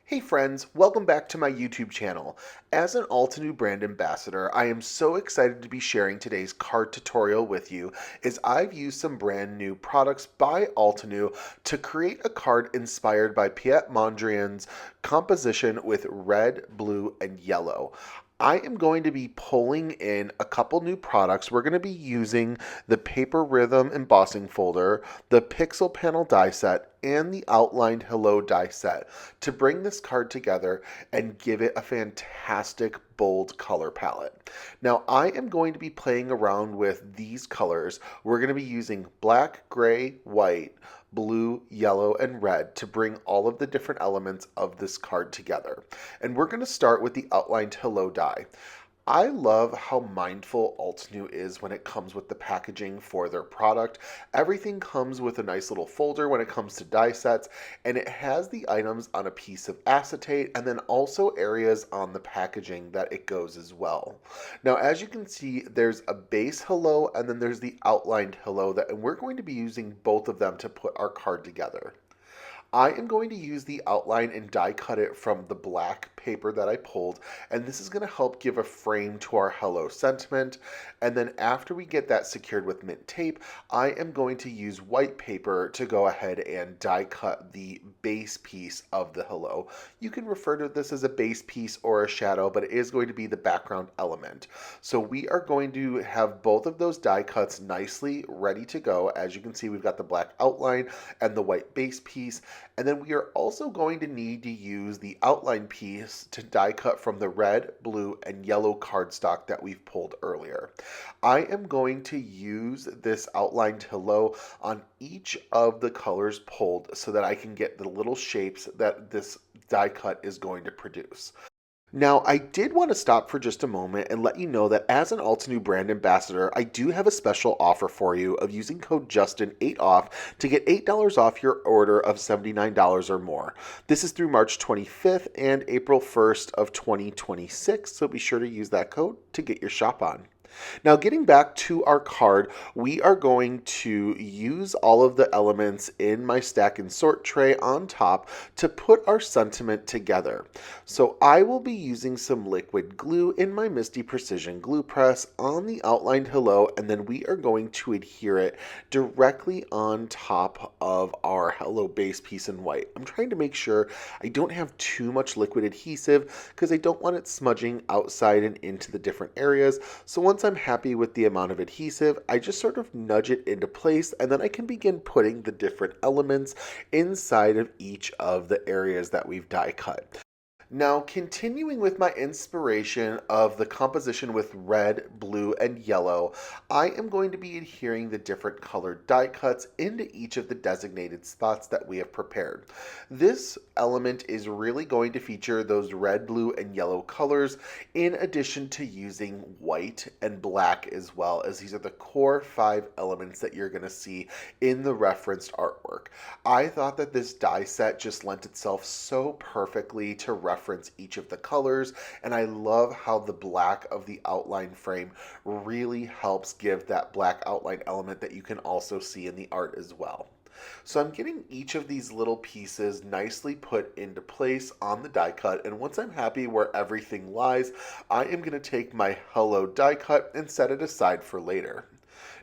Hey friends, welcome back to my YouTube channel. As an Altenew brand ambassador, I am so excited to be sharing today's card tutorial with you as I've used some brand new products by Altenew to create a card inspired by Piet Mondrian's composition with red, blue, and yellow. I am going to be pulling in a couple new products. We're going to be using the Paper Rhythm Embossing Folder, the Pixel Panel Die Set, and the Outlined Hello Die Set to bring this card together and give it a fantastic bold color palette. Now I am going to be playing around with these colors. We're going to be using black, gray, white, blue, yellow, and red to bring all of the different elements of this card together. And we're going to start with the outlined hello die. I love how mindful Altenew is when it comes with the packaging for their product. Everything comes with a nice little folder when it comes to die sets, and it has the items on a piece of acetate and then also areas on the packaging that it goes as well. Now, as you can see, there's a base hello and then there's the outlined hello and we're going to be using both of them to put our card together. I am going to use the outline and die cut it from the black paper that I pulled, and this is going to help give a frame to our hello sentiment. And then after we get that secured with mint tape, I am going to use white paper to go ahead and die cut the base piece of the hello. You can refer to this as a base piece or a shadow, but it is going to be the background element. So we are going to have both of those die cuts nicely ready to go. As you can see, we've got the black outline and the white base piece. And then we are also going to need to use the outline piece to die cut from the red, blue, and yellow cardstock that we've pulled earlier. I am going to use this outlined hello on each of the colors pulled so that I can get the little shapes that this die cut is going to produce. Now, I did want to stop for just a moment and let you know that as an Altenew brand ambassador, I do have a special offer for you of using code JUSTIN8OFF to get $8 off your order of $79 or more. This is through March 25th and April 1st of 2026, so be sure to use that code to get your shop on. Now, getting back to our card, we are going to use all of the elements in my stack and sort tray on top to put our sentiment together. So I will be using some liquid glue in my Misty Precision glue press on the outlined hello, and then we are going to adhere it directly on top of our hello base piece in white. I'm trying to make sure I don't have too much liquid adhesive because I don't want it smudging outside and into the different areas. So once I'm happy with the amount of adhesive, I just sort of nudge it into place, and then I can begin putting the different elements inside of each of the areas that we've die cut. Now, continuing with my inspiration of the composition with red, blue, and yellow, I am going to be adhering the different colored die cuts into each of the designated spots that we have prepared. This element is really going to feature those red, blue, and yellow colors in addition to using white and black as well, as these are the core 5 elements that you're going to see in the referenced artwork. I thought that this die set just lent itself so perfectly to reference each of the colors, and I love how the black of the outline frame really helps give that black outline element that you can also see in the art as well. So I'm getting each of these little pieces nicely put into place on the die cut, and once I'm happy where everything lies, I am going to take my hello die cut and set it aside for later.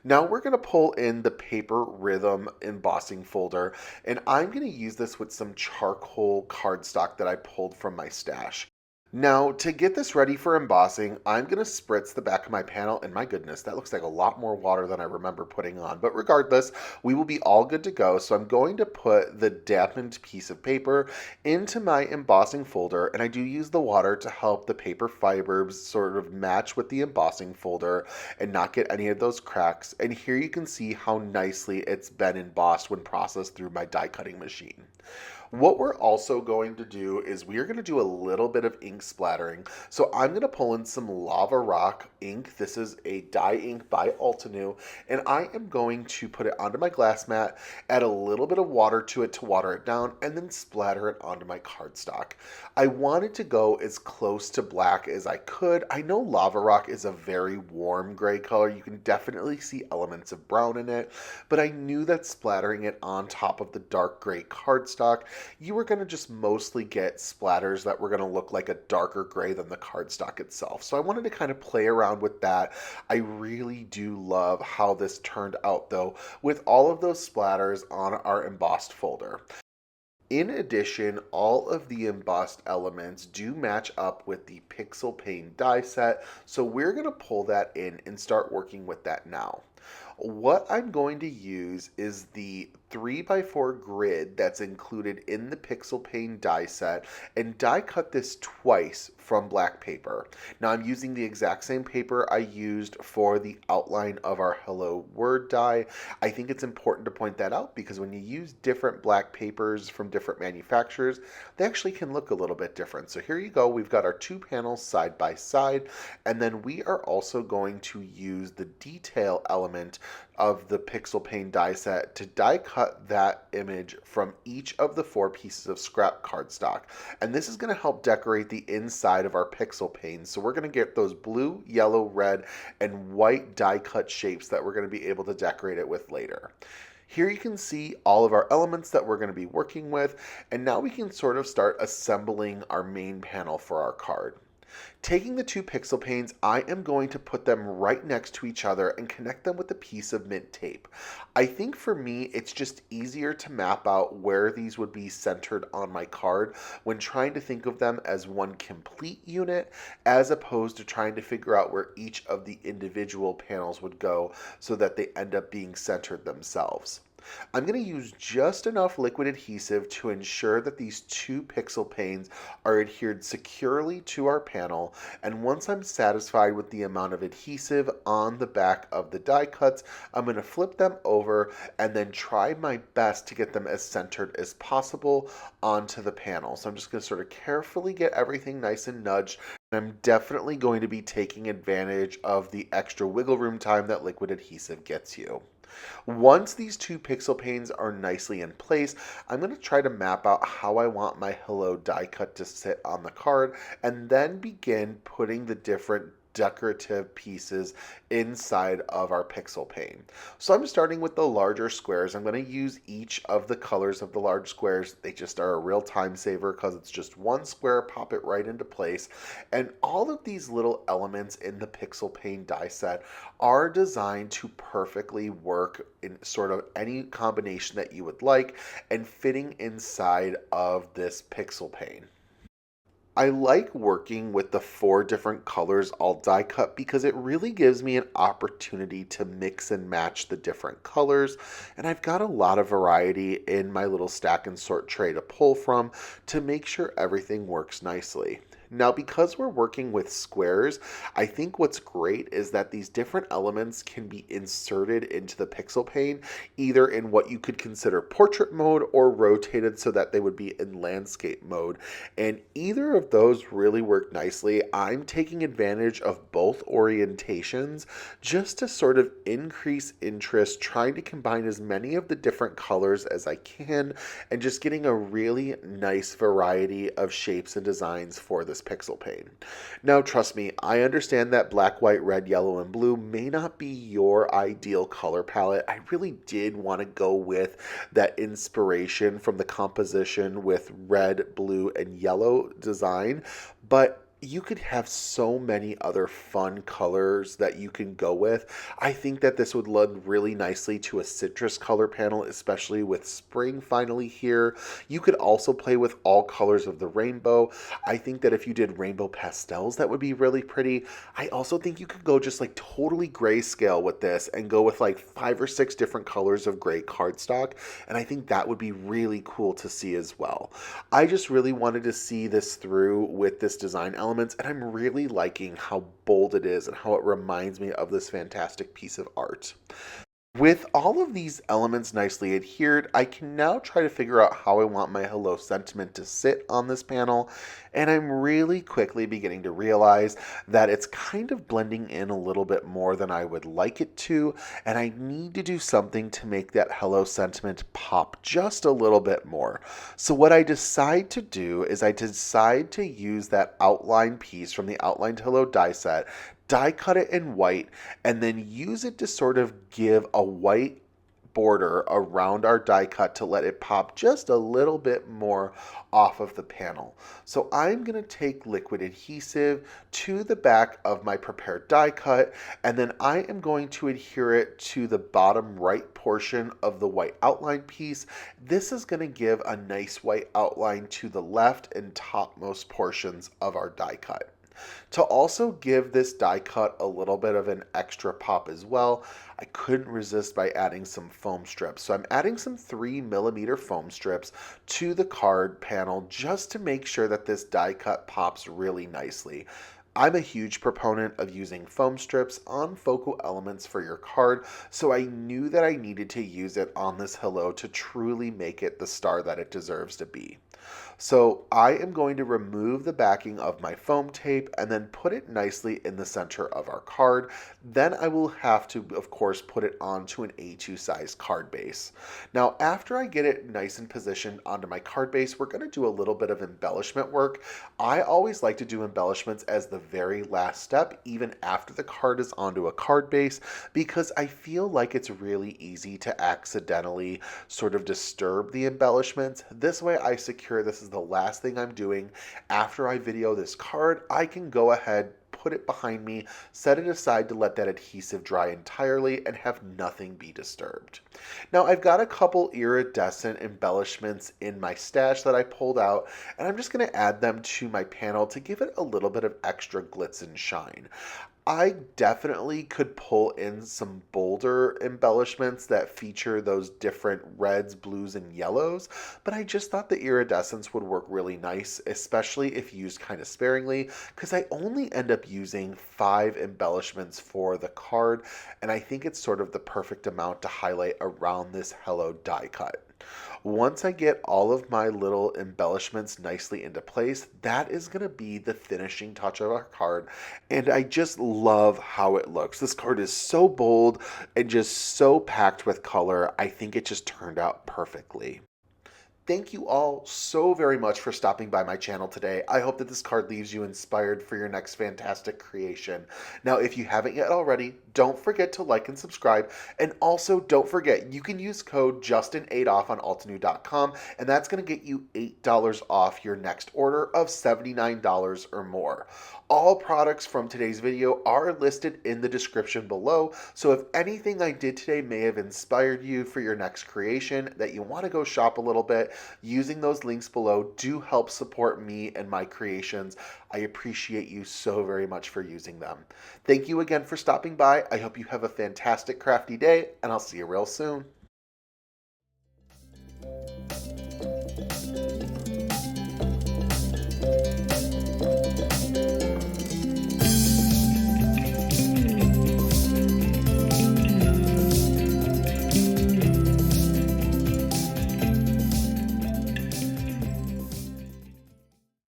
Now we're going to pull in the Paper Rhythm Embossing Folder, and I'm going to use this with some charcoal cardstock that I pulled from my stash. Now, to get this ready for embossing, I'm going to spritz the back of my panel, and my goodness, that looks like a lot more water than I remember putting on. But regardless, we will be all good to go, so I'm going to put the dampened piece of paper into my embossing folder, and I do use the water to help the paper fibers sort of match with the embossing folder and not get any of those cracks. And here you can see how nicely it's been embossed when processed through my die cutting machine. What we're also going to do is we are going to do a little bit of ink splattering. So I'm going to pull in some Lava Rock ink. This is a dye ink by Altenew, and I am going to put it onto my glass mat, add a little bit of water to it to water it down, and then splatter it onto my cardstock. I wanted to go as close to black as I could. I know Lava Rock is a very warm gray color. You can definitely see elements of brown in it, but I knew that splattering it on top of the dark gray cardstock you were going to just mostly get splatters that were going to look like a darker gray than the cardstock itself. So I wanted to kind of play around with that. I really do love how this turned out though, with all of those splatters on our embossed folder. In addition, all of the embossed elements do match up with the Pixel Pane die set, so we're going to pull that in and start working with that now. What I'm going to use is the 3x4 grid that's included in the Pixel Pane die set and die cut this twice from black paper. Now I'm using the exact same paper I used for the outline of our Hello Word die. I think it's important to point that out because when you use different black papers from different manufacturers, they actually can look a little bit different. So here you go, we've got our two panels side by side, and then we are also going to use the detail element of the Pixel Pane die set to die cut that image from each of the 4 pieces of scrap cardstock. And this is going to help decorate the inside of our Pixel Pane. So we're going to get those blue, yellow, red, and white die cut shapes that we're going to be able to decorate it with later. Here you can see all of our elements that we're going to be working with, and now we can sort of start assembling our main panel for our card. Taking the 2 pixel panes, I am going to put them right next to each other and connect them with a piece of mint tape. I think for me, it's just easier to map out where these would be centered on my card when trying to think of them as one complete unit, as opposed to trying to figure out where each of the individual panels would go so that they end up being centered themselves. I'm going to use just enough liquid adhesive to ensure that these 2 pixel panes are adhered securely to our panel, and once I'm satisfied with the amount of adhesive on the back of the die cuts, I'm going to flip them over and then try my best to get them as centered as possible onto the panel. So I'm just going to sort of carefully get everything nice and nudged. I'm definitely going to be taking advantage of the extra wiggle room time that liquid adhesive gets you. Once these 2 pixel panes are nicely in place, I'm going to try to map out how I want my Hello die cut to sit on the card and then begin putting the different decorative pieces inside of our pixel pane. So I'm starting with the larger squares. I'm going to use each of the colors of the large squares. They just are a real time saver because it's just one square, pop it right into place. And all of these little elements in the pixel pane die set are designed to perfectly work in sort of any combination that you would like and fitting inside of this pixel pane. I like working with the 4 different colors all die cut because it really gives me an opportunity to mix and match the different colors, and I've got a lot of variety in my little stack and sort tray to pull from to make sure everything works nicely. Now, because we're working with squares, I think what's great is that these different elements can be inserted into the pixel pane, either in what you could consider portrait mode or rotated so that they would be in landscape mode. And either of those really work nicely. I'm taking advantage of both orientations just to sort of increase interest, trying to combine as many of the different colors as I can, and just getting a really nice variety of shapes and designs for this pixel pane. Now, trust me, I understand that black, white, red, yellow, and blue may not be your ideal color palette. I really did want to go with that inspiration from the composition with red, blue, and yellow design, but you could have so many other fun colors that you can go with. I think that this would lend really nicely to a citrus color panel, especially with spring finally here. You could also play with all colors of the rainbow. I think that if you did rainbow pastels, that would be really pretty. I also think you could go just like totally grayscale with this and go with like 5 or 6 different colors of gray cardstock, and I think that would be really cool to see as well. I just really wanted to see this through with this design element, and I'm really liking how bold it is and how it reminds me of this fantastic piece of art. With all of these elements nicely adhered, I can now try to figure out how I want my hello sentiment to sit on this panel, and I'm really quickly beginning to realize that it's kind of blending in a little bit more than I would like it to, and I need to do something to make that hello sentiment pop just a little bit more. So what I decide to do is I decide to use that outline piece from the Outlined Hello die set, die cut it in white, and then use it to sort of give a white border around our die cut to let it pop just a little bit more off of the panel. So I'm going to take liquid adhesive to the back of my prepared die cut, and then I am going to adhere it to the bottom right portion of the white outline piece. This is going to give a nice white outline to the left and topmost portions of our die cut. To also give this die cut a little bit of an extra pop as well, I couldn't resist by adding some foam strips. So I'm adding some 3mm foam strips to the card panel just to make sure that this die cut pops really nicely. I'm a huge proponent of using foam strips on focal elements for your card, so I knew that I needed to use it on this hello to truly make it the star that it deserves to be. So I am going to remove the backing of my foam tape and then put it nicely in the center of our card. Then I will have to, of course, put it onto an A2 size card base. Now, after I get it nice and positioned onto my card base, we're going to do a little bit of embellishment work. I always like to do embellishments as the very last step, even after the card is onto a card base, because I feel like it's really easy to accidentally sort of disturb the embellishments. This way I secure this is the last thing I'm doing. After I video this card, I can go ahead, put it behind me, set it aside to let that adhesive dry entirely and have nothing be disturbed. Now I've got a couple iridescent embellishments in my stash that I pulled out, and I'm just going to add them to my panel to give it a little bit of extra glitz and shine. I definitely could pull in some bolder embellishments that feature those different reds, blues, and yellows, but I just thought the iridescence would work really nice, especially if used kind of sparingly, because I only end up using 5 embellishments for the card, and I think it's sort of the perfect amount to highlight around this hello die cut. Once I get all of my little embellishments nicely into place, that is going to be the finishing touch of our card, and I just love how it looks. This card is so bold and just so packed with color. I think it just turned out perfectly. Thank you all so very much for stopping by my channel today. I hope that this card leaves you inspired for your next fantastic creation. Now, if you haven't yet already, don't forget to like and subscribe. And also, don't forget, you can use code Justin8off on Altenew.com, and that's going to get you $8 off your next order of $79 or more. All products from today's video are listed in the description below, so if anything I did today may have inspired you for your next creation that you want to go shop a little bit, using those links below do help support me and my creations. I appreciate you so very much for using them. Thank you again for stopping by. I hope you have a fantastic crafty day, and I'll see you real soon.